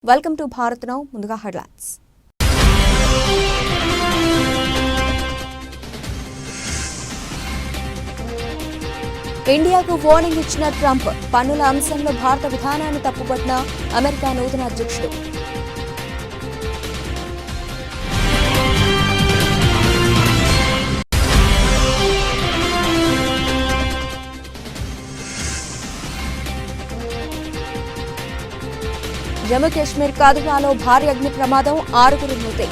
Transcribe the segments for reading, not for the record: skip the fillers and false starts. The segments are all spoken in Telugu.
Welcome to Bharat now. ముందుగా హెడ్లైన్స్. ఇండియాకు వార్నింగ్ ఇచ్చిన ట్రంప్, పన్నుల అంశంలో భారత విధానాన్ని తప్పుపట్టిన అమెరికా నూతన అధ్యక్షుడు. జమ్మూ కాశ్మీర్ కాదువాలో భారీ అగ్ని ప్రమాదం, 6 మృతి.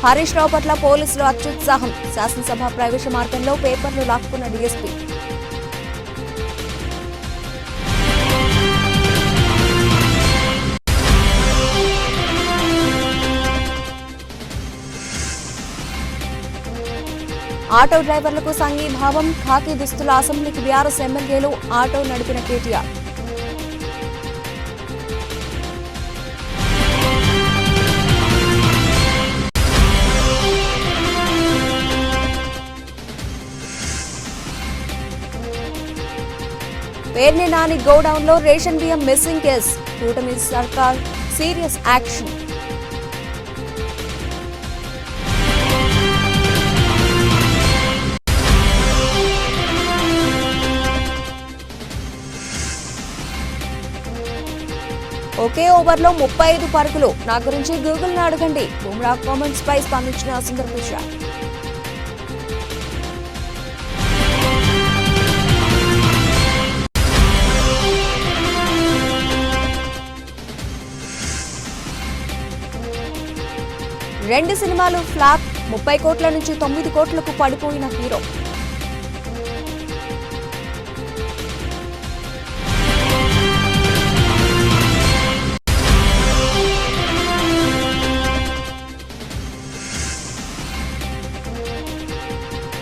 హరీష్ రావు పట్ల పోలీసులు అత్యుత్సాహం, శాసనసభ ప్రవేశ మార్గంలో పేపర్లు లాక్కున్న డీఎస్పీ. ఆటో డ్రైవర్లకు సంఘీభావం, ఖాకీ దుస్తుల అసెంబ్లీకి బీఆర్ఎస్ ఎమ్మెల్యేలు, ఆటో నడిపిన కేటీఆర్. పేర్ని నాని గోడౌన్లో రేషన్ బియ్యం మిస్సింగ్ కేసు, కూటమి సర్కార్ సీరియస్ యాక్షన్. ఒకే ఓవర్లో 35 పరుగులు, నా గురించి గూగుల్ ను అడగండి. బుమ్రా కామెంట్స్ పై స్పందించిన సుందర్ పిచాయ్. రెండు సినిమాలు ఫ్లాప్, 30 కోట్ల నుంచి 9 కోట్లకు పడిపోయిన హీరో.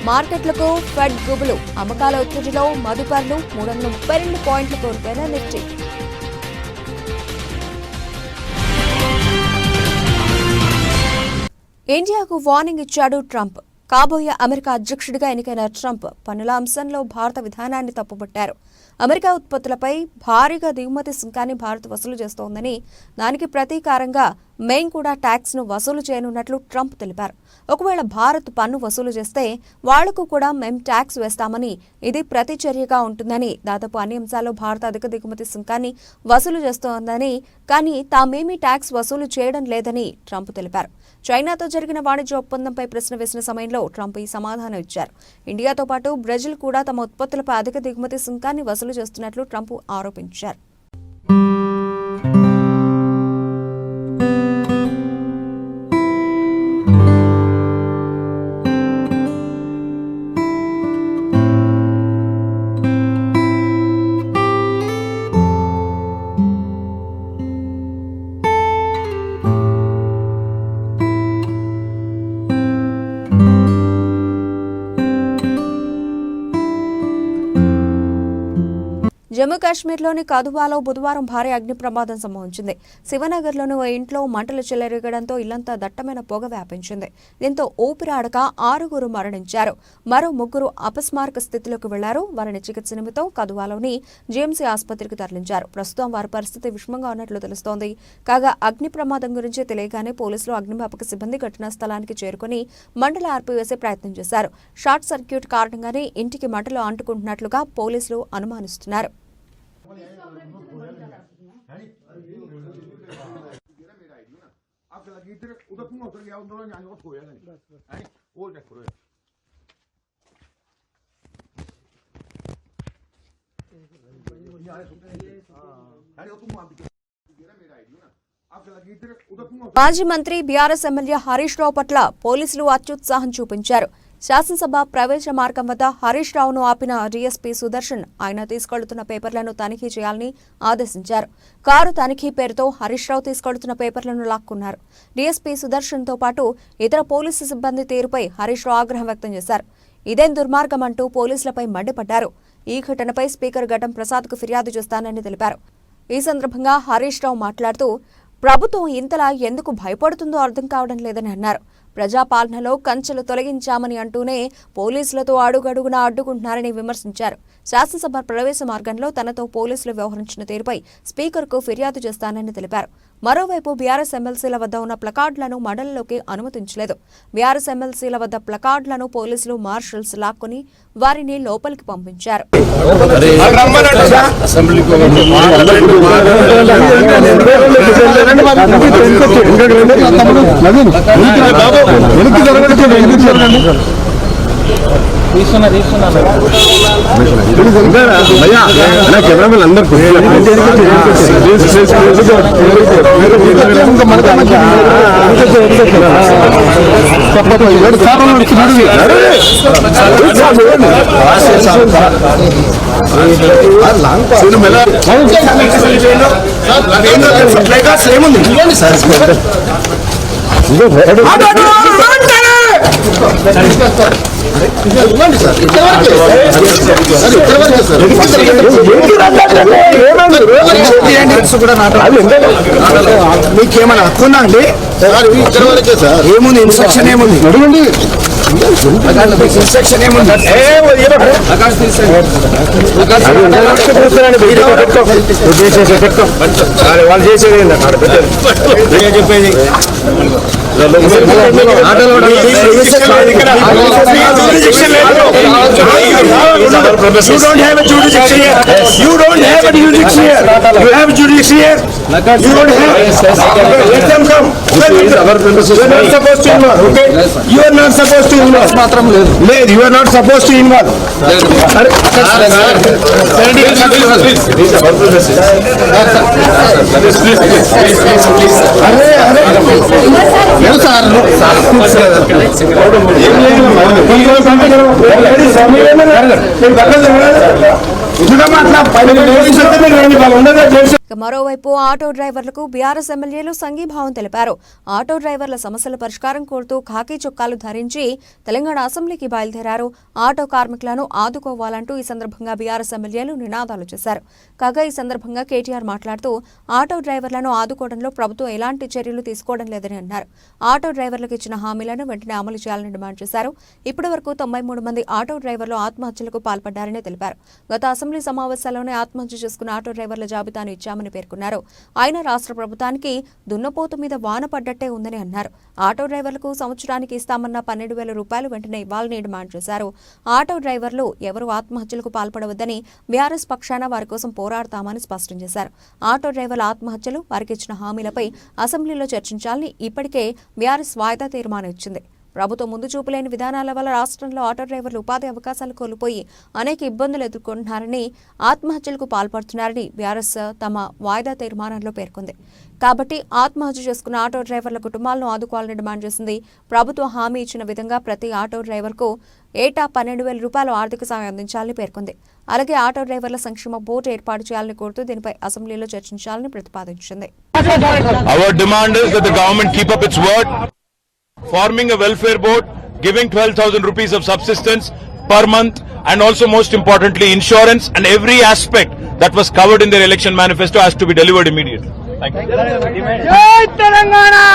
మార్కెట్లకు ఫెడ్ గుబులు, అమ్మకాల ఒత్తిడిలో మదుపర్లు, 332 పాయింట్లు కోల్పోయిన నిఫ్టీ. ఇండియాకు వార్నింగ్ ఇచ్చాడు ట్రంప్. కాబోయే అమెరికా అధ్యక్షుడిగా ఎన్నికైన ట్రంప్ పన్నుల అంశంలో భారత విధానాన్ని తప్పుపట్టారు. అమెరికా ఉత్పత్తులపై భారీగా దిగుమతి సుంకాన్ని భారత్ వసూలు చేస్తోందని, దానికి ప్రతీకారంగా మేం కూడా ట్యాక్స్ ను వసూలు చేయనున్నట్లు ట్రంప్ తెలిపారు. ఒకవేళ భారత్ పన్ను వసూలు చేస్తే వాళ్లకు కూడా మేం ట్యాక్స్ వేస్తామని, ఇది ప్రతిచర్యగా ఉంటుందని, దాదాపు అన్ని అంశాల్లో భారత్ అధిక దిగుమతి సుంకాన్ని వసూలు చేస్తోందని, కానీ తామేమీ ట్యాక్స్ వసూలు చేయడం లేదని ట్రంప్ తెలిపారు. చైనాతో జరిగిన వాణిజ్య ఒప్పందంపై ప్రశ్న వేసిన సమయంలో ట్రంప్ ఈ సమాధానం ఇచ్చారు. ఇండియాతో పాటు బ్రెజిల్ కూడా తమ ఉత్పత్తులపై అధిక దిగుమతి సుంకాన్ని వసూలు చేస్తున్నట్లు ట్రంప్ ఆరోపించారు. జమ్మూ కాశ్మీర్లోని కథువాలో బుధవారం భారీ అగ్ని ప్రమాదం సంభవించింది. శివనగర్లోని ఓ ఇంట్లో మంటలు చెలరేగడంతో ఇల్లంతా దట్టమైన పొగ వ్యాపించింది. దీంతో ఊపిరాడక 6 మరణించారు. మరో 3 అపస్మారక స్థితిలోకి వెళ్లారు. వారిని చికిత్స నిమిత్తం కథువాలోని జీఎంసీ ఆసుపత్రికి తరలించారు. ప్రస్తుతం వారి పరిస్థితి విషమంగా ఉన్నట్లు తెలుస్తోంది. కాగా అగ్ని ప్రమాదం గురించి తెలియగానే పోలీసులు, అగ్నిమాపక సిబ్బంది ఘటనా స్థలానికి చేరుకుని మంటలు ఆర్పివేసే ప్రయత్నం చేశారు. షార్ట్ సర్క్యూట్ కారణంగానే ఇంటికి మంటలు అంటుకుంటున్నట్లుగా పోలీసులు అనుమానిస్తున్నారు. మాజీ మంత్రి బీఆర్ఎస్ ఎమ్మెల్యే హరీష్ రావు పట్ల పోలీసులు అత్యుత్సాహం చూపించారు. శాసనసభ ప్రవేశ మార్గం వద్ద హరీష్ రావును ఆపిన డీఎస్పీ సుదర్శన్ ఆయన తీసుకెళ్తున్న పేపర్లను తనిఖీ చేయాలని ఆదేశించారు. కారు తనిఖీ పేరుతో హరీష్ రావు తీసుకెళ్తున్న పేపర్లను లాక్కున్నారు. డీఎస్పీ సుదర్శన్ తో పాటు ఇతర పోలీసు సిబ్బంది తీరుపై హరీష్ రావు ఆగ్రహం వ్యక్తం చేశారు. ఇదేం దుర్మార్గం అంటూ పోలీసులపై మండిపడ్డారు. ఈ ఘటనపై స్పీకర్ ఘటం ప్రసాద్ కు ఫిర్యాదు చేస్తానని తెలిపారు. ఈ సందర్భంగా హరీష్ రావు మాట్లాడుతూ ప్రభుత్వం ఇంతలా ఎందుకు భయపడుతుందో అర్థం కావడం లేదని అన్నారు. ప్రజాపాలనలో కంచెలు తొలగించామని అంటూనే పోలీసులతో అడుగడుగునా అడ్డుకుంటున్నారని విమర్శించారు. శాసనసభ ప్రవేశ మార్గంలో తనతో పోలీసులు వ్యవహరించిన తీరుపై స్పీకర్కు ఫిర్యాదు చేస్తానని తెలిపారు. మరోవైపు బీఆర్ఎస్ ఎమ్మెల్సీల వద్ద ఉన్న ప్లకార్డులను మండలిలోకి అనుమతించలేదు. బీఆర్ఎస్ ఎమ్మెల్సీల వద్ద ప్లకార్డులను పోలీసులు మార్షల్స్ లాక్కొని వారిని లోపలికి పంపించారు. మీకేమైనా హక్కుందా అండి? ఏముంది ఇన్స్ట్రక్షన్ ఏముంది? ఇన్స్ట్రక్షన్ ఏముంది? వాళ్ళు చేసేది చెప్పేది You don't have a jurisdiction here. You don't have a jurisdiction here. You have a jurisdiction here. You don't have. Let them come. You are not supposed to involve. Okay? You are not supposed to involve. లేదు. You are not supposed to involve. మరోవైపు ఆటో డ్రైవర్లకు బీఆర్ఎస్ ఎమ్మెల్యేలు సంఘీభావం తెలిపారు. ఆటో డ్రైవర్ల సమస్యల పరిష్కారం కోరుతూ ఖాకీ చొక్కాలు ధరించి తెలంగాణ అసెంబ్లీకి బయలుదేరారు. ఆటో కార్మికులను ఆదుకోవాలంటూ ఈ సందర్భంగా బీఆర్ఎస్ ఎమ్మెల్యేలు నినాదాలు చేశారు. కాగా ఈ సందర్భంగా కేటీఆర్ మాట్లాడుతూ ఆటో డ్రైవర్లను ఆదుకోవడంలో ప్రభుత్వం ఎలాంటి చర్యలు తీసుకోవడం లేదని అన్నారు. ఆటో డ్రైవర్లకు ఇచ్చిన హామీలను వెంటనే అమలు చేయాలని డిమాండ్ చేశారు. ఇప్పటి వరకు 93 మంది ఆటో డ్రైవర్లు ఆత్మహత్యలకు పాల్పడ్డారని తెలిపారు. గత అసెంబ్లీ సమావేశాల్లోనే ఆత్మహత్య చేసుకున్న ఆటో డ్రైవర్ల జాబితాను ఇచ్చామని పేర్కొన్నారు. ఆయన రాష్ట్ర ప్రభుత్వానికి దున్నపోతు మీద వాన పడ్డట్టే ఉందని అన్నారు. ఆటో డ్రైవర్లకు సంవత్సరానికి ఇస్తామన్న 12,000 రూపాయలు వెంటనే ఇవ్వాలని డిమాండ్ చేశారు. ఆటో డ్రైవర్లు ఎవరూ ఆత్మహత్యలకు పాల్పడవద్దని బీఆర్ఎస్ పక్షాన వారి కోసం పోరాడతామని స్పష్టం చేశారు. ఆటో డ్రైవర్ల ఆత్మహత్యలు, వారికి ఇచ్చిన హామీలపై అసెంబ్లీలో చర్చించాలని ఇప్పటికే బీఆర్ఎస్ వాయిదా తీర్మానం ఇచ్చింది. ప్రభుత్వం ముందు చూపులేని విధానాల వల్ల రాష్ట్రంలో ఆటో డ్రైవర్లు ఉపాధి అవకాశాలు కోల్పోయి అనేక ఇబ్బందులు ఎదుర్కొంటున్నారని, ఆత్మహత్యలకు పాల్పడుతున్నారని బీఆర్ఎస్ తమ వాయిదా తీర్మానంలో పేర్కొంది. కాబట్టి ఆత్మహత్య చేసుకున్న ఆటో డ్రైవర్ల కుటుంబాలను ఆదుకోవాలని డిమాండ్ చేసింది. ప్రభుత్వం హామీ ఇచ్చిన విధంగా ప్రతి ఆటో డ్రైవర్కు ఏటా 12,000 రూపాయలు ఆర్థిక సాయం అందించాలని పేర్కొంది. అలాగే ఆటో డ్రైవర్ల సంక్షేమ బోర్డు ఏర్పాటు చేయాలని కోరుతూ దీనిపై అసెంబ్లీలో చర్చించాలని ప్రతిపాదించింది. Forming a welfare board, giving 12,000 rupees of subsistence per month, and also most importantly insurance, and every aspect that was covered in their election manifesto has to be delivered immediately. Thank you. Jai Telangana!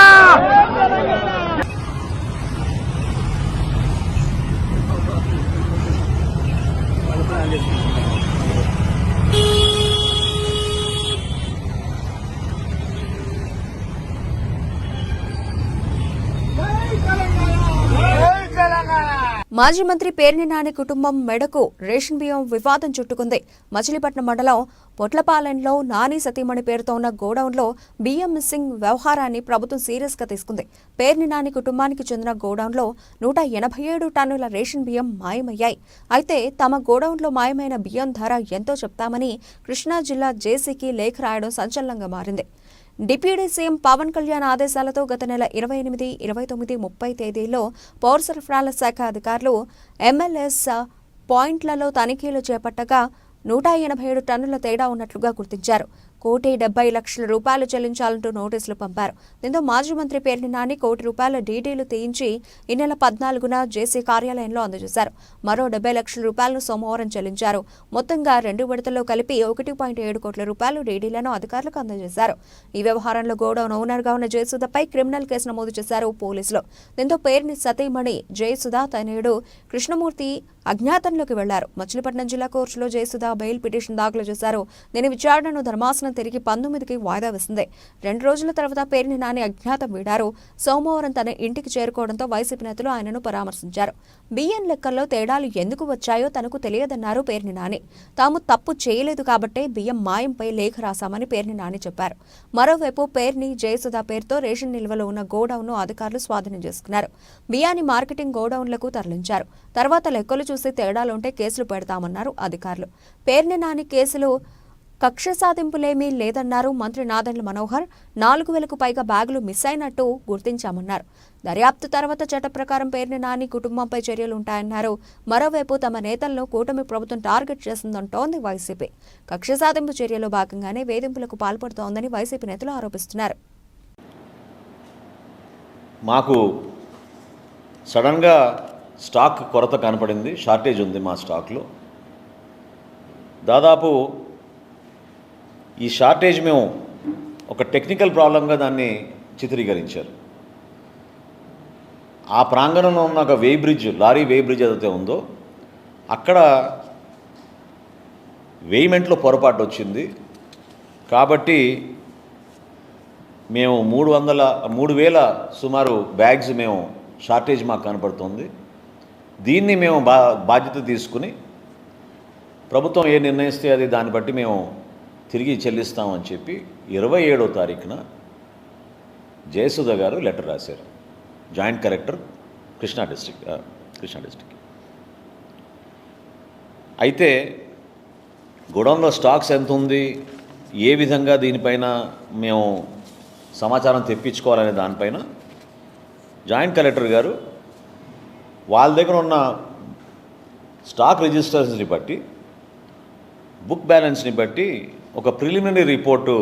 మాజీ మంత్రి పేర్ని నాని కుటుంబం మెడకు రేషన్ బియ్యం వివాదం చుట్టుకుంది. మచిలీపట్నం మండలం పొట్లపాలెంలో నాని సతీమణి పేరుతో ఉన్న గోడౌన్లో బియ్యం మిస్సింగ్ వ్యవహారాన్ని ప్రభుత్వం సీరియస్ గా తీసుకుంది. పేర్ని నాని కుటుంబానికి చెందిన గోడౌన్లో 187 టన్నుల రేషన్ బియ్యం మాయమయ్యాయి. అయితే తమ గోడౌన్లో మాయమైన బియ్యం ధర ఎంతో చెప్తామని కృష్ణా జిల్లా జేసీకి లేఖ రాయడం సంచలనంగా మారింది. డిప్యూటీ సీఎం పవన్ కళ్యాణ్ ఆదేశాలతో గత నెల 28, 29, 30 తేదీల్లో పౌర సరఫరాల శాఖ అధికారులు ఎంఎల్ఎస్ పాయింట్లలో తనిఖీలు చేపట్టగా 187 టన్నుల తేడా ఉన్నట్లుగా గుర్తించారు. ₹1,70,00,000 చెల్లించాలంటూ నోటీసులు పంపారు. దీంతో మాజీ మంత్రి పేర్ని నాని ₹1,00,00,000 డీడీలు తీయించి ఈ నెల 14న జేసీ కార్యాలయంలో అందజేశారు. మరో ₹70,00,000 సోమవారం చెల్లించారు. మొత్తంగా 2 విడతల్లో కలిపి ₹1.7 కోట్ల డీడీలను అధికారులకు అందజేశారు. ఈ వ్యవహారంలో గోడౌన్ ఓనర్గా ఉన్న జయసుధపై క్రిమినల్ కేసు నమోదు చేశారు పోలీసులు. దీంతో పేర్ని సతీమణి జయసుధ తనయుడు కృష్ణమూర్తి అజ్ఞాతంలోకి వెళ్లారు. మచిలీపట్నం జిల్లా కోర్టులో జయసుధ బెయిల్ పిటిషన్ దాఖలు చేశారు. దీని విచారణను ధర్మాసనం తిరిగి 19కి వాయిదా వేసింది. 2 రోజుల తర్వాత పేర్ని నాని అజ్ఞాతం వీడారు. సోమవారం తన ఇంటికి చేరుకోవడంతో వైసీపీ నేతలు ఆయనను పరామర్శించారు. బియ్యం లెక్కల్లో తేడాలు ఎందుకు వచ్చాయో తనకు తెలియదన్నారు పేర్ని నాని. తాము తప్పు చేయలేదు కాబట్టే బియ్యం మాయంపై లేఖ రాశామని పేర్ని నాని చెప్పారు. మరోవైపు పేర్ని జయసుధ పేరుతో రేషన్ నిల్వలో ఉన్న గోడౌన్ను అధికారులు స్వాధీనం చేసుకున్నారు. బియ్యాన్ని మార్కెటింగ్ గోడౌన్లకు తరలించారు. తర్వాత లెక్కలు చూసి తేడాలుంటే కేసులు పెడతామన్నారు అధికారులు. పేర్ని నాని కేసులు కక్ష సాధింపులేమీ లేదన్నారు మంత్రి నాదెండ్ల మనోహర్. 4,000కు పైగా బ్యాగులు మిస్ అయినట్టు గుర్తించామన్నారు. దర్యాప్తు తర్వాత చట్ట ప్రకారం పేర్ని నాని కుటుంబంపై చర్యలుంటాయన్నారు. మరోవైపు తమ నేతలను కూటమి ప్రభుత్వం టార్గెట్ చేసిందంటోంది వైసీపీ. కక్ష సాధింపు చర్యలో భాగంగానే వేధింపులకు పాల్పడుతోందని వైసీపీ నేతలు ఆరోపిస్తున్నారు. మాకు సడన్గా స్టాక్ కొరత కనపడింది, షార్టేజ్ ఉంది మా స్టాక్లో. దాదాపు ఈ షార్టేజ్ మేము ఒక టెక్నికల్ ప్రాబ్లంగా దాన్ని చిత్రీకరించారు. ఆ ప్రాంగణంలో ఉన్న ఒక లారీ వే బ్రిడ్జ్ ఏదైతే ఉందో అక్కడ వేయిమెంట్లో పొరపాటు వచ్చింది. కాబట్టి మేము 3,000 సుమారు బ్యాగ్స్ మేము షార్టేజ్ మాకు కనపడుతుంది. దీన్ని మేము బాధ్యత తీసుకుని ప్రభుత్వం ఏ నిర్ణయిస్తే అది దాన్ని బట్టి మేము తిరిగి చెల్లిస్తామని చెప్పి 27వ తారీఖున జయసుధ గారు లెటర్ రాశారు. Joint collector Krishna district. అయితే గోడౌన్లో స్టాక్స్ ఎంత ఉంది, ఏ విధంగా దీనిపైన మేము సమాచారం తెప్పించుకోవాలనే దానిపైన జాయింట్ కలెక్టర్ గారు వాళ్ళ దగ్గర ఉన్న స్టాక్ రిజిస్టర్స్ని బట్టి, బుక్ బ్యాలెన్స్ని బట్టి ఒక ప్రిలిమినరీ రిపోర్టు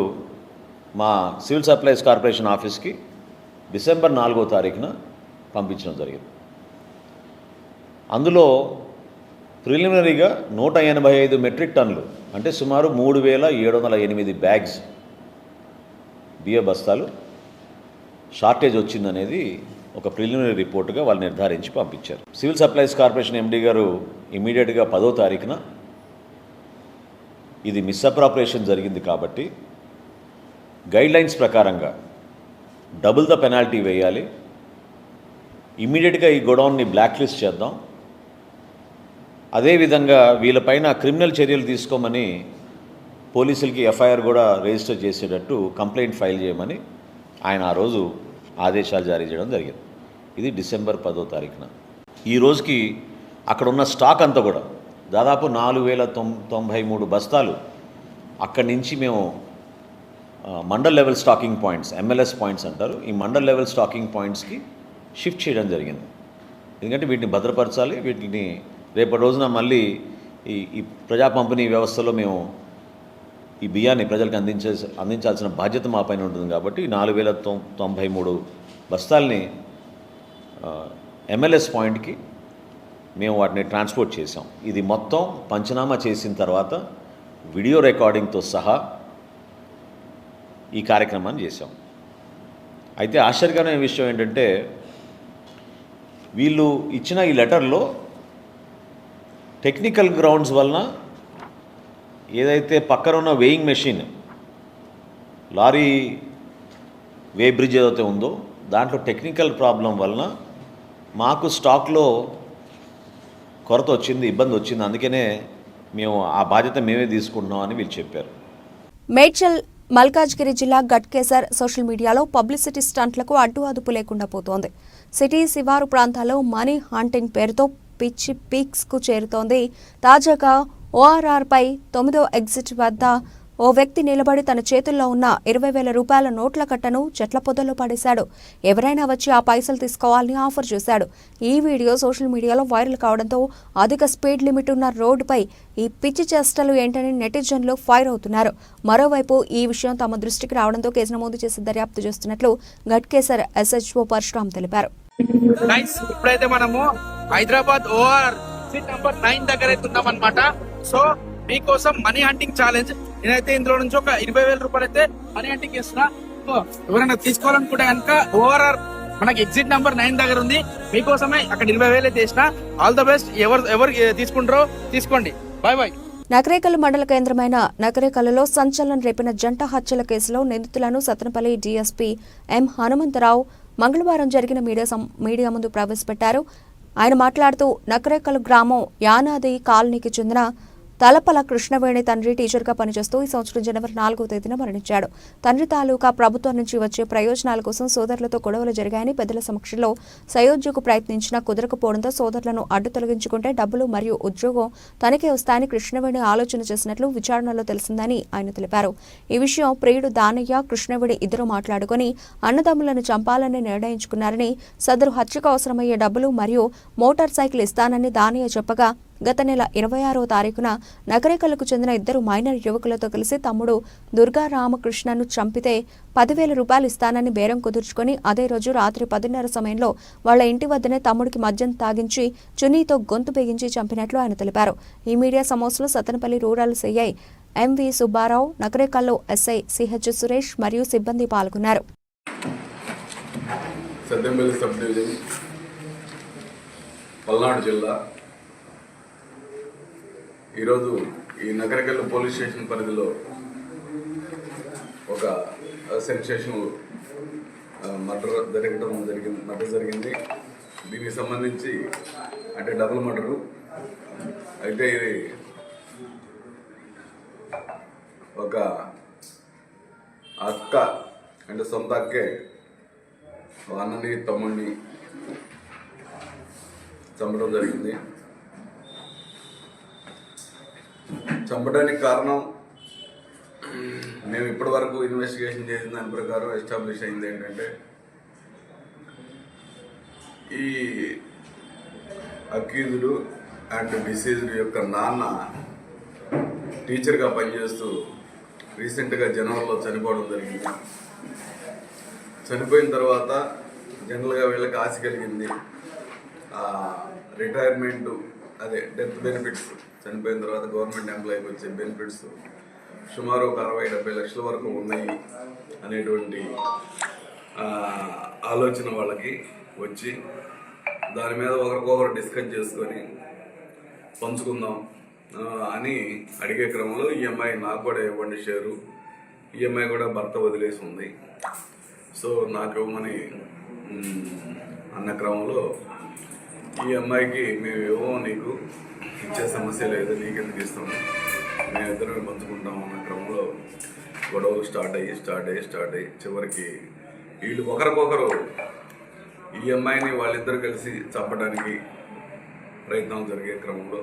మా సివిల్ సప్లైస్ కార్పొరేషన్ ఆఫీస్కి డిసెంబర్ 4వ తారీఖున పంపించడం జరిగింది. అందులో ప్రిలిమినరీగా 185 మెట్రిక్ టన్నులు అంటే సుమారు 3,708 బ్యాగ్స్ బియ్య బస్తాలు షార్టేజ్ వచ్చిందనేది ఒక ప్రిలిమినరీ రిపోర్టుగా వాళ్ళు నిర్ధారించి పంపించారు. సివిల్ సప్లైస్ కార్పొరేషన్ ఎండీ గారు ఇమీడియట్గా 10వ తారీఖున ఇది మిస్అప్రాపరేషన్ జరిగింది కాబట్టి గైడ్లైన్స్ ప్రకారంగా డబుల్ ద పెనాల్టీ వేయాలి, ఇమీడియట్గా ఈ గోడౌన్ని బ్లాక్ లిస్ట్ చేద్దాం, అదేవిధంగా వీళ్ళపైన క్రిమినల్ చర్యలు తీసుకోమని పోలీసులకి ఎఫ్ఐఆర్ కూడా రిజిస్టర్ చేసేటట్టు కంప్లైంట్ ఫైల్ చేయమని ఆయన ఆ రోజు ఆదేశాలు జారీ చేయడం జరిగింది. ఇది డిసెంబర్ 10వ తారీఖున. ఈ రోజుకి అక్కడ ఉన్న స్టాక్ అంతా కూడా దాదాపు 4,093 బస్తాలు అక్కడి నుంచి మేము mandal level stacking points, MLS points అంటారు, ఈ మండల్ లెవెల్ స్టాకింగ్ పాయింట్స్కి షిఫ్ట్ చేయడం జరిగింది. ఎందుకంటే వీటిని భద్రపరచాలి, వీటిని రేపటి రోజున మళ్ళీ ఈ ప్రజా పంపిణీ వ్యవస్థలో మేము ఈ బియ్యాన్ని ప్రజలకు అందించాల్సిన బాధ్యత మా పైన ఉంటుంది. కాబట్టి 4,093 బస్తాల్ని MLS పాయింట్కి మేము వాటిని ట్రాన్స్పోర్ట్ చేసాం. ఇది మొత్తం పంచనామా చేసిన తర్వాత వీడియో రికార్డింగ్తో సహా ఈ కార్యక్రమాన్ని చేసాం. అయితే ఆశ్చర్యకరమైన విషయం ఏంటంటే వీళ్ళు ఇచ్చిన ఈ లెటర్లో టెక్నికల్ గ్రౌండ్స్ వలన ఏదైతే పక్కన ఉన్న వేయింగ్ మెషిన్ లారీ వే బ్రిడ్జ్ ఏదైతే ఉందో దాంట్లో టెక్నికల్ ప్రాబ్లం వలన మాకు స్టాక్లో కొరత వచ్చింది, ఇబ్బంది వచ్చింది, అందుకనే మేము ఆ బాధ్యత మేమే తీసుకుంటున్నాం అని వీళ్ళు చెప్పారు. మేడ్చల్ మల్కాజ్గిరి జిల్లా గట్కేసర్ సోషల్ మీడియాలో పబ్లిసిటీ స్టంట్లకు అడ్డు అదుపు లేకుండా పోతోంది. సిటీ శివారు ప్రాంతాల్లో మనీ హాంటింగ్ పేరుతో పిచ్చి పీక్స్కు చేరుతోంది. తాజాగా ORR పై 9వ ఎగ్జిట్ వద్ద ఓ వ్యక్తి నిలబడి తన చేతుల్లో ఉన్న 20,000 రూపాయల నోట్ల కట్టను చెట్ల పొదల్లో పడేశాడు. ఎవరైనా వచ్చి ఆ పైసలు తీసుకోవాలని ఆఫర్ చేశాడు. ఈ వీడియో సోషల్ మీడియాలో వైరల్ కావడంతో అధిక స్పీడ్ లిమిట్ ఉన్న రోడ్డుపై ఈ పిచ్చి చేష్టలు ఏంటని నెటిజన్లు ఫైర్ అవుతున్నారు. మరోవైపు ఈ విషయం తమ దృష్టికి రావడంతో కేసు నమోదు చేసి దర్యాప్తు చేస్తున్నట్లు గట్కేసర్ SHO పరశురామ్ తెలిపారు. ఇప్పుడైతే మనము హైదరాబాద్ ఓఆర్ సీట్ నంబర్ 9 దగ్గర అయితే ఉన్నాం అనమాట. సో మీకోసం మనీ హంటింగ్ ఛాలెంజ్. నేనైతే ఇందులో నుంచి ఒక 20,000 రూపాయలు అయితే మనీ హంటింగ్ చేస్తున్నా. సో ఎవరైనా తీసుకోవాలనుకుంటే కనుక ఓఆర్ఆర్ మనకి ఎగ్జిట్ నంబర్ 9 దగ్గర ఉంది. మీకోసమే అక్కడ 20,000 అయితే చేసిన. All the best. ఎవరు తీసుకుంటారో తీసుకోండి. Bye bye. నకరేకల్ మండల కేంద్రమైన నకరేకల్లో సంచలనం రేపిన జంట హత్యల కేసులో నిందితులను సత్తెనపల్లి DSP M హనుమంతరావు మంగళవారం జరిగిన మీడియా ముందు ప్రవేశపెట్టారు. ఆయన మాట్లాడుతూ నకరేకల్ గ్రామం యానాది కాలనీకి చెందిన తలపల కృష్ణవేణి తండ్రి టీచర్గా పనిచేస్తూ ఈ సంవత్సరం జనవరి 4వ తేదీన మరణించాడు. తండ్రి తాలూకా ప్రభుత్వం నుంచి వచ్చే ప్రయోజనాల కోసం సోదరులతో గొడవలు జరిగాయని పెద్దల సమక్షంలో సయోధ్యకు ప్రయత్నించినా కుదరకపోవడంతో సోదరులను అడ్డు తొలగించుకుంటే డబ్బులు మరియు ఉద్యోగం తనకే వస్తాయని కృష్ణవేణి ఆలోచన చేసినట్లు విచారణలో తెలిసిందని ఆయన తెలిపారు. ఈ విషయం ప్రియుడు దానయ్య, కృష్ణవేణి ఇద్దరు మాట్లాడుకుని అన్నదమ్ములను చంపాలని నిర్ణయించుకున్నారని, సదరు హత్యకు అవసరమయ్యే డబ్బులు మరియు మోటార్ సైకిల్ ఇస్తానని దానయ్య చెప్పగా గత నెల 26వ తారీఖున నకరేకల్కు చెందిన ఇద్దరు మైనర్ యువకులతో కలిసి తమ్ముడు దుర్గా రామకృష్ణను చంపితే 10,000 రూపాయలు ఇస్తానని బేరం కుదుర్చుకొని అదే రోజు రాత్రి 10:30 సమయంలో వాళ్ల ఇంటి వద్దనే తమ్ముడికి మద్యం తాగించి చున్నీతో గొంతు బిగించి చంపినట్లు ఆయన తెలిపారు. ఈ మీడియా సమావేశంలో Sattenapalli rural CI MV Subbarao, నకరేకల్లో SI CH సురేష్ మరియు సిబ్బంది పాల్గొన్నారు. సత్తెనపల్లి సబ్ డివిజన్, పల్నాడు జిల్లా. ఈరోజు ఈ నకరేకల్ పోలీస్ స్టేషన్ పరిధిలో ఒక సెన్సేషనల్ మర్డర్ జరిగింది. దీనికి సంబంధించి అంటే డబుల్ మర్డరు. అయితే ఇది ఒక అక్క అంటే సొంత అక్కే అన్నని తమ్ముడిని చంపడం జరిగింది. చంపడానికి కారణం మేము ఇప్పటి వరకు ఇన్వెస్టిగేషన్ చేసిన దాని ప్రకారం ఎస్టాబ్లిష్ అయింది ఏంటంటే, ఈ అక్యూజ్డ్ అండ్ డిసీజ్డ్ యొక్క నాన్న టీచర్గా పనిచేస్తూ రీసెంట్గా జనవరిలో చనిపోవడం జరిగింది. చనిపోయిన తర్వాత జనరల్గా వీళ్ళకి ఆశ కలిగింది రిటైర్మెంట్, అదే డెత్ బెనిఫిట్స్, చనిపోయిన తర్వాత గవర్నమెంట్ ఎంప్లాయీకి వచ్చే బెనిఫిట్స్ సుమారు ఒక 60-70 లక్షల వరకు ఉన్నాయి అనేటువంటి ఆలోచన వాళ్ళకి వచ్చి దాని మీద ఒకరికొకరు డిస్కస్ చేసుకొని పంచుకుందాం అని అడిగే క్రమంలో ఈ అమ్మాయి నాకు కూడా ఇవ్వండి షేరు, ఈ అమ్మాయి కూడా భర్త వదిలేసి ఉంది, సో నాకు ఇవ్వమని అన్న క్రమంలో ఈ అమ్మాయికి మేము ఇవ్వము, నీకు ఇచ్చే సమస్య లేదు, నీకెందుకు ఇస్తాము, మేమిద్దరమే పంచుకుంటాం అన్న క్రమంలో గొడవలు స్టార్ట్ అయ్యి చివరికి వీళ్ళు ఒకరికొకరు ఈ అమ్మాయిని వాళ్ళిద్దరు కలిసి చంపడానికి ప్రయత్నం జరిగే క్రమంలో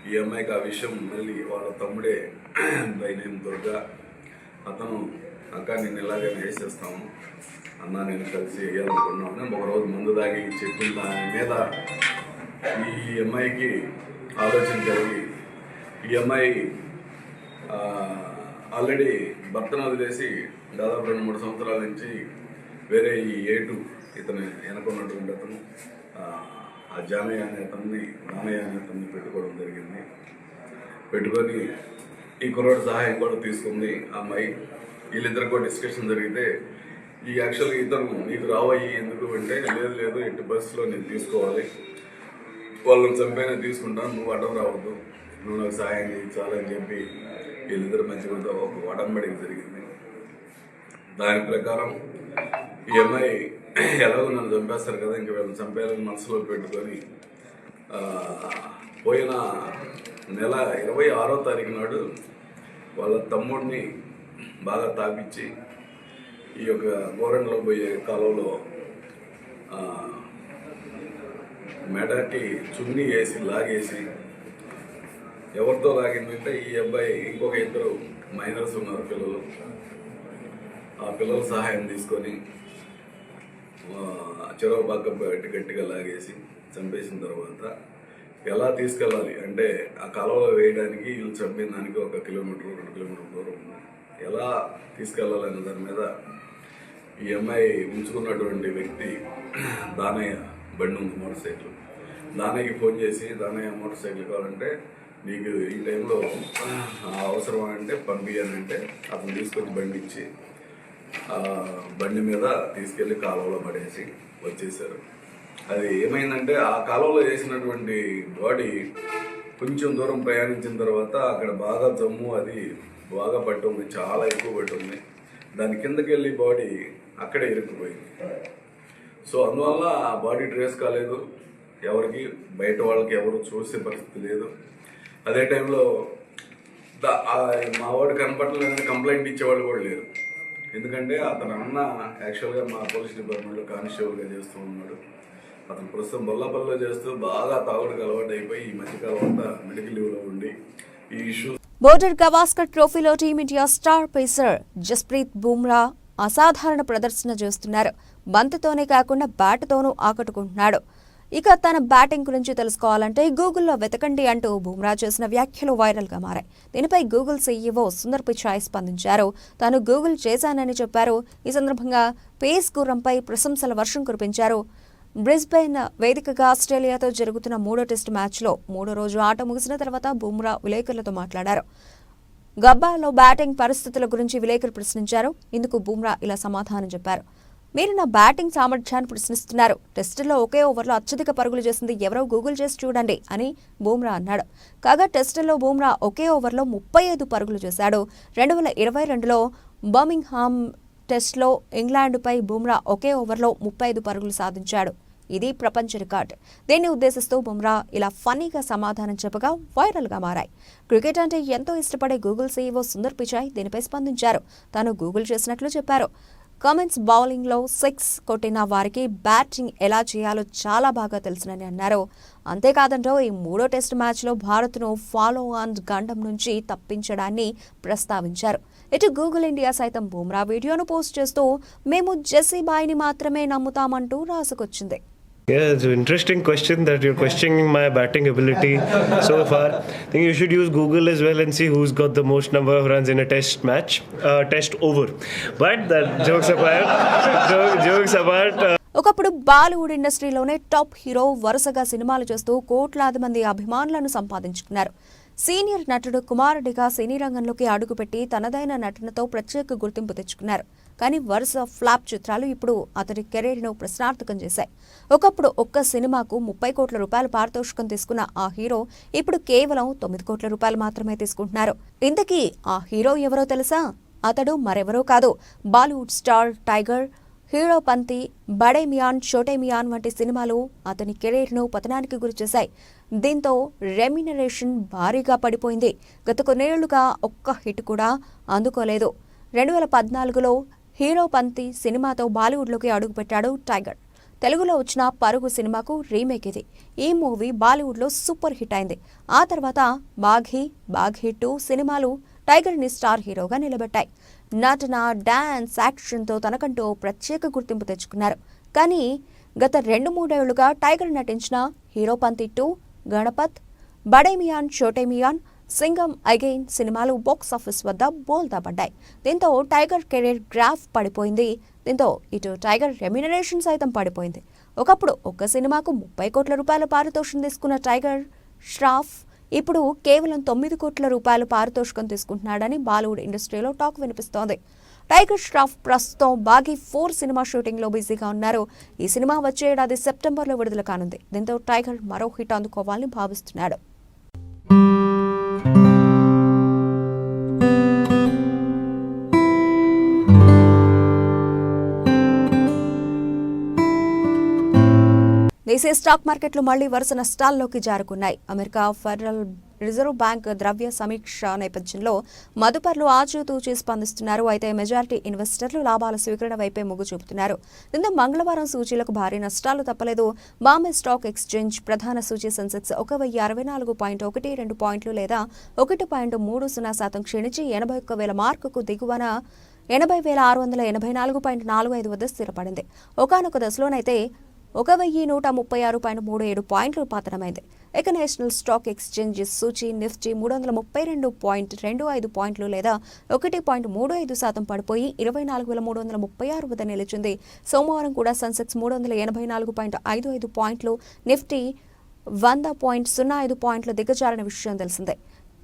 ఈ అమ్మాయికి ఆ విషయం మళ్ళీ వాళ్ళ తమ్ముడే బైనేమ్ దుర్గా, అతను అక్క నేను ఇలాగైనా వేసేస్తాము అన్న, నేను కలిసి వేయాలనుకున్నాను. ఒకరోజు ముందు దాగి చెప్పిన దాని మీద ఈ అమ్మాయికి ఆలోచన కలిగి ఈ అమ్మాయి ఆల్రెడీ భర్తను వదిలేసి దాదాపు 2-3 సంవత్సరాల నుంచి వేరే ఈ ఏటు ఇతను వెనకున్నటువంటి అతను ఆ జానయ్య అనే అతన్ని పెట్టుకోవడం జరిగింది. పెట్టుకొని ఈ కుర్రాడు సహాయం కూడా తీసుకుంది ఆ అమ్మాయి. వీళ్ళిద్దరికి కూడా డిస్కషన్ జరిగితే ఈ యాక్చువల్గా ఇతను నీకు రావయ్యి ఎందుకు అంటే, లేదు ఎట్టి బస్సులో నేను తీసుకోవాలి, వాళ్ళని చంపైనా తీసుకుంటాను, నువ్వు అడ్డం రావద్దు, నువ్వు నాకు సహాయం చేయించాలని చెప్పి వీళ్ళిద్దరు మంచిగా ఒక వడంబడి జరిగింది. దాని ప్రకారం ఈ అమ్మాయి ఎలాగో నన్ను చంపేస్తారు కదా, ఇంక వీళ్ళని చంపేయాలని మనసులో పెట్టుకొని పోయిన నెల 26వ తారీఖు నాడు వాళ్ళ తమ్ముడిని బాగా తాపించి ఈ యొక్క గోరంలో పోయే కాలంలో మెడకి చున్నీ వేసి లాగేసి, ఎవరితో లాగిందంటే ఈ అబ్బాయి ఇంకొక ఇద్దరు మైనర్స్ ఉన్నారు పిల్లలు. ఆ పిల్లల సహాయం తీసుకొని చెరువు పక్క గట్టిగా లాగేసి చంపేసిన తర్వాత ఎలా తీసుకెళ్ళాలి అంటే ఆ కాలువలో వేయడానికి వీళ్ళు చంపిన దానికి 1 కిలోమీటర్ 2 కిలోమీటర్ దూరం ఉంది. ఎలా తీసుకెళ్లాలనే దాని మీద ఈ అమ్మాయి ఉంచుకున్నటువంటి వ్యక్తి దానయ్య బండి ఉంది, మోటార్ సైకిల్. దానయ్యకి ఫోన్ చేసి, దానయ్య మోటార్ సైకిల్ కావాలంటే నీకు ఈ టైంలో అవసరం అంటే పంపించానంటే అతను తీసుకొని బండి ఇచ్చి బండి మీద తీసుకెళ్లి కాలువలో పడేసి వచ్చేసారు. అది ఏమైందంటే ఆ కాలువలో వేసినటువంటి బాడీ కొంచెం దూరం ప్రయాణించిన తర్వాత అక్కడ బాగా జమ్ము అది బాగా పట్టుంది, చాలా ఎక్కువ పట్టుంది. దాని కిందకి వెళ్ళి బాడీ అక్కడే ఇరుక్కుపోయింది. సో అందువల్ల ఆ బాడీ ట్రేస్ కాలేదు, ఎవరికి బయట వాళ్ళకి ఎవరు చూసే పరిస్థితి లేదు. అదే టైంలో మా వాడు కనపడలేదని కంప్లైంట్ ఇచ్చేవాళ్ళు కూడా లేరు. ఎందుకంటే అతను అన్న యాక్చువల్గా మా పోలీస్ డిపార్ట్మెంట్లో కానిస్టేబుల్గా చేస్తూ ఉన్నాడు. అతను ప్రస్తుతం బొల్లపల్లిలో చేస్తూ బాగా తాగుడుకు అలవాటు అయిపోయి ఈ మధ్యకాలం అంతా మెడికల్ లీవ్లో ఉండి ఈ ఇష్యూ. బోర్డర్ గవాస్కర్ ట్రోఫీలో team India star pacer Jasprit Bumrah అసాధారణ ప్రదర్శన చేస్తున్నారు. బంతితోనే కాకుండా బ్యాట్తోనూ ఆకట్టుకుంటున్నాడు. ఇక తన బ్యాటింగ్ గురించి తెలుసుకోవాలంటే గూగుల్లో వెతకండి అంటూ బుమ్రా చేసిన వ్యాఖ్యలు వైరల్గా మారాయి. దీనిపై గూగుల్ సీఈఓ సుందర్ పిచాయ్ స్పందించారు. తాను గూగుల్ చేశానని చెప్పారు. ఈ సందర్భంగా పేస్ గుర్రంపై ప్రశంసల వర్షం కురిపించారు. బ్రిస్బెన్ వేదికగా ఆస్ట్రేలియాతో జరుగుతున్న 3వ టెస్టు మ్యాచ్లో 3వ రోజు ఆట ముగిసిన తర్వాత బుమ్రా విలేకరులతో మాట్లాడారు. గబ్బాలో బ్యాటింగ్ పరిస్థితుల గురించి విలేకరులు ప్రశ్నించారు. ఇందుకు బుమ్రా ఇలా సమాధానం చెప్పారు. మీరు నా బ్యాటింగ్ సామర్థ్యాన్ని ప్రశ్నిస్తున్నారు. టెస్టులో ఒకే ఓవర్లో అత్యధిక పరుగులు చేసింది ఎవరో గూగుల్ చేసి చూడండి అని బుమ్రా అన్నాడు. కాగా టెస్టులో బుమ్రా ఒకే ఓవర్లో 35 పరుగులు చేశాడు. 2022లో బర్మింగ్హామ్ టెస్టులో ఇంగ్లాండ్పై బుమ్రా ఒకే ఓవర్లో 35 పరుగులు సాధించాడు. ఇది ప్రపంచ రికార్డు. దీన్ని ఉద్దేశిస్తూ బుమ్రా ఇలా ఫన్నీగా సమాధానం చెప్పగా వైరల్గా మారాయి. క్రికెట్ అంటే ఎంతో ఇష్టపడే గూగుల్ సీఈఓ సుందర్ పిచాయ్ దీనిపై స్పందించారు. తాను గూగుల్ చేసినట్లు చెప్పారు. కామెంట్స్ బౌలింగ్లో 6 కొట్టిన వారికి బ్యాటింగ్ ఎలా చేయాలో చాలా బాగా తెలుసునని అన్నారు. అంతేకాదంటూ ఈ 3వ టెస్టు మ్యాచ్లో భారత్ను ఫాలో ఆన్ గండం నుంచి తప్పించడాన్ని ప్రస్తావించారు. ఇటు గూగుల్ ఇండియా సైతం బుమ్రా వీడియోను పోస్ట్ చేస్తూ మేము జెస్సీ బాయ్ని మాత్రమే నమ్ముతామంటూ రాసుకొచ్చింది. Yeah, it's an interesting question that you're questioning my batting ability so far. I think you should use Google as well and see who's got the most number of runs in a test match, test over. But that jokes apart. ఒకప్పుడు బాలీవుడ్ ఇండస్ట్రీలోనే టాప్ హీరో వరుసగా సినిమాలు చేస్తూ కోట్లాది మంది అభిమానులను సంపాదించుకున్నారు. సీనియర్ నటుడు కుమారుడిగా సినీ రంగంలోకి అడుగుపెట్టి తనదైన నటనతో ప్రత్యేక గుర్తింపు తెచ్చుకున్నారు. కానీ వరుస ఫ్లాప్ చిత్రాలు ఇప్పుడు అతడి కెరీర్ను ప్రశ్నార్థకం చేశాయి. ఒకప్పుడు ఒక్క సినిమాకు 30 కోట్ల రూపాయల పారితోషికం తీసుకున్న ఆ హీరో ఇప్పుడు కేవలం 9 కోట్ల రూపాయలు మాత్రమే తీసుకుంటున్నారు. ఇంతకీ ఆ హీరో ఎవరో తెలుసా? అతడు మరెవరో కాదు, బాలీవుడ్ స్టార్ టైగర్. హీరో పంతి, బడే మియాన్, చోటే మియాన్ వంటి సినిమాలు అతని కెరీర్ను పతనానికి గురిచేశాయి. దీంతో రెమ్యునరేషన్ భారీగా పడిపోయింది. గత కొన్నేళ్లుగా ఒక్క హిట్ కూడా అందుకోలేదు. 2014లో హీరో పంతి సినిమాతో బాలీవుడ్లోకి అడుగుపెట్టాడు టైగర్. తెలుగులో వచ్చిన పరుగు సినిమాకు రీమేక్ ఇది. ఈ మూవీ బాలీవుడ్లో సూపర్ హిట్ అయింది. ఆ తర్వాత బాఘీ, బాఘీ 2 సినిమాలు టైగర్ని స్టార్ హీరోగా నిలబెట్టాయి. నటన, డాన్స్, యాక్షన్తో తనకంటూ ప్రత్యేక గుర్తింపు తెచ్చుకున్నారు. కానీ గత 2-3 ఏళ్లుగా టైగర్ నటించిన హీరో పంతి 2, గణపత్, బడే మియాన్, చోటే మియాన్, సింగం అగైన్ సినిమాలు బాక్సాఫీస్ వద్ద బోల్తా పడ్డాయి. దీంతో టైగర్ కెరీర్ గ్రాఫ్ పడిపోయింది. దీంతో ఇటు టైగర్ రెమ్యునరేషన్ సైతం పడిపోయింది. ఒకప్పుడు ఒక్క సినిమాకు 30 కోట్ల రూపాయల పారితోషికం తీసుకున్న టైగర్ ష్రాఫ్ ఇప్పుడు కేవలం 9 కోట్ల రూపాయల పారితోషికం తీసుకుంటున్నాడని బాలీవుడ్ ఇండస్ట్రీలో టాక్ వినిపిస్తోంది. టైగర్ ష్రాఫ్ ప్రస్తుతం బాఘీ 4 సినిమా షూటింగ్లో బిజీగా ఉన్నారు. ఈ సినిమా వచ్చే ఏడాది సెప్టెంబర్లో విడుదల కానుంది. దీంతో టైగర్ మరో హిట్ అందుకోవాలని భావిస్తున్నాడు. దేశీయ స్టాక్ మార్కెట్లు మళ్లీ వరుస నష్టాల్లోకి జారుకున్నాయి. అమెరికా ఫెడరల్ రిజర్వ్ బ్యాంక్ ద్రవ్య సమీక్ష నేపథ్యంలో మదుపర్లు ఆచూతూచి స్పందిస్తున్నారు. అయితే మెజారిటీ ఇన్వెస్టర్లు లాభాల స్వీకరణ వైపే మొగ్గు చూపుతున్నారు. దీంతో మంగళవారం సూచీలకు భారీ నష్టాలు తప్పలేదు. బాంబే స్టాక్ ఎక్స్చేంజ్ ప్రధాన సూచీ సెన్సెక్స్ 1064.12 పాయింట్లు లేదా 1.30% క్షీణించి 81,000 మార్కుకు దిగువన 80,684.45 వద్ద స్థిరపడింది. ఒకానొక దశలోనైతే 1,136.37 పాయింట్లు పతనమైంది. ఇక నేషనల్ స్టాక్ ఎక్స్చేంజ్ సూచీ నిఫ్టీ 332.25 పాయింట్లు లేదా 1.35% పడిపోయి 24,336 వద్ద నిలిచింది. సోమవారం కూడా సెన్సెక్స్ 384.55 పాయింట్లు, నిఫ్టీ 100.05 పాయింట్లు దిగజారిన విషయం తెలిసిందే.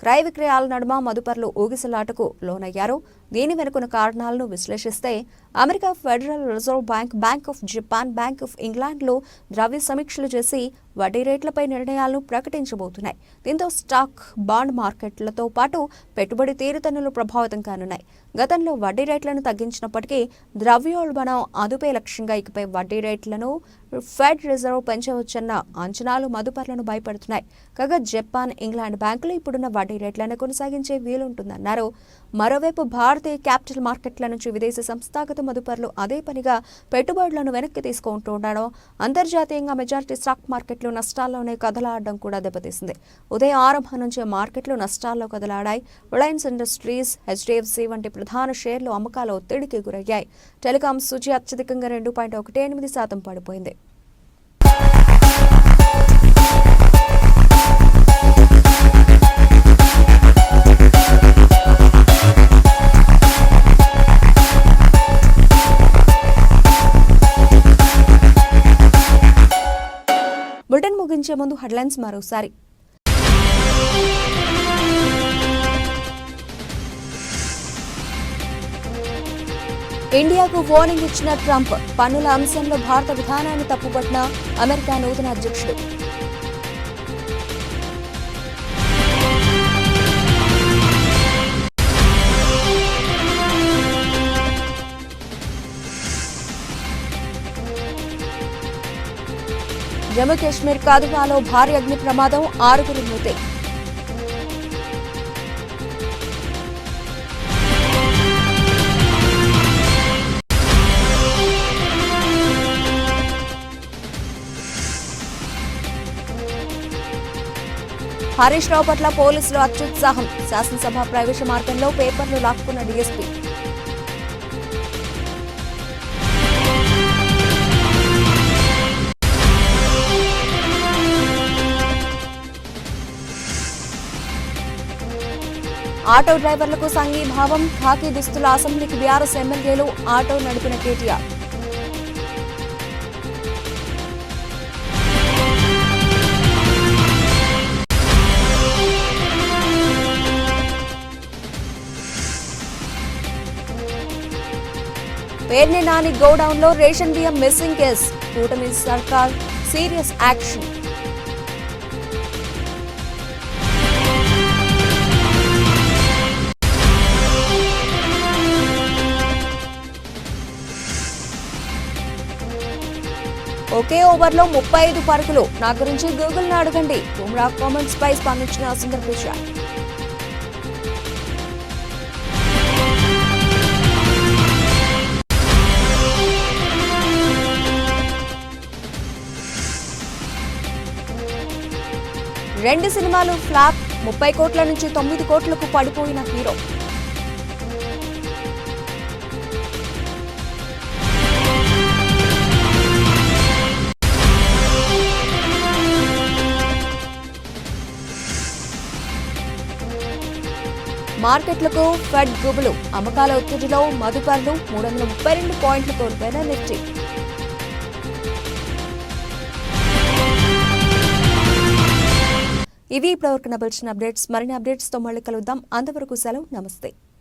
క్రయ విక్రయాల నడుమ మదుపర్లు ఊగిసలాటకు లోనయ్యారు. దీని వెనుకున్న కారణాలను విశ్లేషిస్తే America federal reserve bank, bank of Japan, bank of ఇంగ్లాండ్లో ద్రవ్య సమీక్షలు చేసి వడ్డీ రేట్లపై నిర్ణయాలను ప్రకటించబోతున్నాయి. దీంతో స్టాక్, బాండ్ మార్కెట్లతో పాటు పెట్టుబడి తీరుతెన్నులు ప్రభావితం కానున్నాయి. గతంలో వడ్డీ రేట్లను తగ్గించినప్పటికీ ద్రవ్యోల్బణం అదుపే లక్ష్యంగా ఇకపై వడ్డీ రేట్లను ఫెడ్ రిజర్వ్ పెంచవచ్చన్న అంచనాలు మదుపర్లను భయపెడుతున్నాయి. కాగా జపాన్, ఇంగ్లాండ్ బ్యాంకులు ఇప్పుడున్న వడ్డీ రేట్లను కొనసాగించే వీలుంటుందన్నారు. మరోవైపు భారతీయ క్యాపిటల్ మార్కెట్ల నుంచి విదేశీ సంస్థాగత మదుపర్లు అదే పనిగా పెట్టుబడులను వెనక్కి తీసుకుంటుండడం, అంతర్జాతీయంగా మెజారిటీ స్టాక్ మార్కెట్లు నష్టాల్లోనే కదలాడడం కూడా దెబ్బతీసింది. ఉదయం ఆరంభం నుంచే మార్కెట్లు నష్టాల్లో కదలాడాయి. రిలయన్స్ ఇండస్ట్రీస్, హెచ్డిఎఫ్సి వంటి ప్రధాన షేర్లు అమ్మకాల ఒత్తిడికి గురయ్యాయి. టెలికాం సూచీ అత్యధికంగా 2.18% పడిపోయింది. బులెటిన్ ముగించే ముందు హెడ్లైన్స్ మరోసారి. ఇండియాకు వార్నింగ్ ఇచ్చిన ట్రంప్, పన్నుల అంశంలో భారత విధానాన్ని తప్పుపట్టిన అమెరికా నూతన అధ్యక్షుడు. జమ్మూ కాశ్మీర్ కథువాలో భారీ అగ్ని ప్రమాదం, 6 మృతి. హరీష్ రావు పట్ల పోలీసులు అత్యుత్సాహం, శాసనసభ ప్రవేశ మార్గంలో పేపర్లు లాక్కున్న డీఎస్పీ. ఆటో డ్రైవర్లకు సంఘీభావం, ఖాకీ దుస్తుల అసెంబ్లీకి బీఆర్ఎస్ ఎమ్మెల్యేలు, ఆటో నడిపిన కేటీఆర్. పేర్ని నాని గోడౌన్లో రేషన్ బియ్యం మిస్సింగ్ కేసు, కూటమి సర్కార్ సీరియస్ యాక్షన్. ఒకే ఓవర్లో 35 పరుగులు, నా గురించి గూగుల్ని అడగండి. బుమ్రా కామెంట్స్ పై స్పందించిన సుందర్ పిచాయ్. రెండు సినిమాలు ఫ్లాప్, 30 కోట్ల నుంచి 9 కోట్లకు పడిపోయిన హీరో. మార్కెట్లకు ఫెడ్ గుబులు, అమ్మకాల ఒత్తిడిలో మదుపర్లు 332 పాయింట్లు కోల్పోయిన నిఫ్టీ. ఇవి ఇప్పటివరకు నా బులెటిన్ అప్డేట్స్. మరిన్ని అప్డేట్స్తో మళ్ళీ కలుద్దాం. అంతవరకు సెలవు, నమస్తే.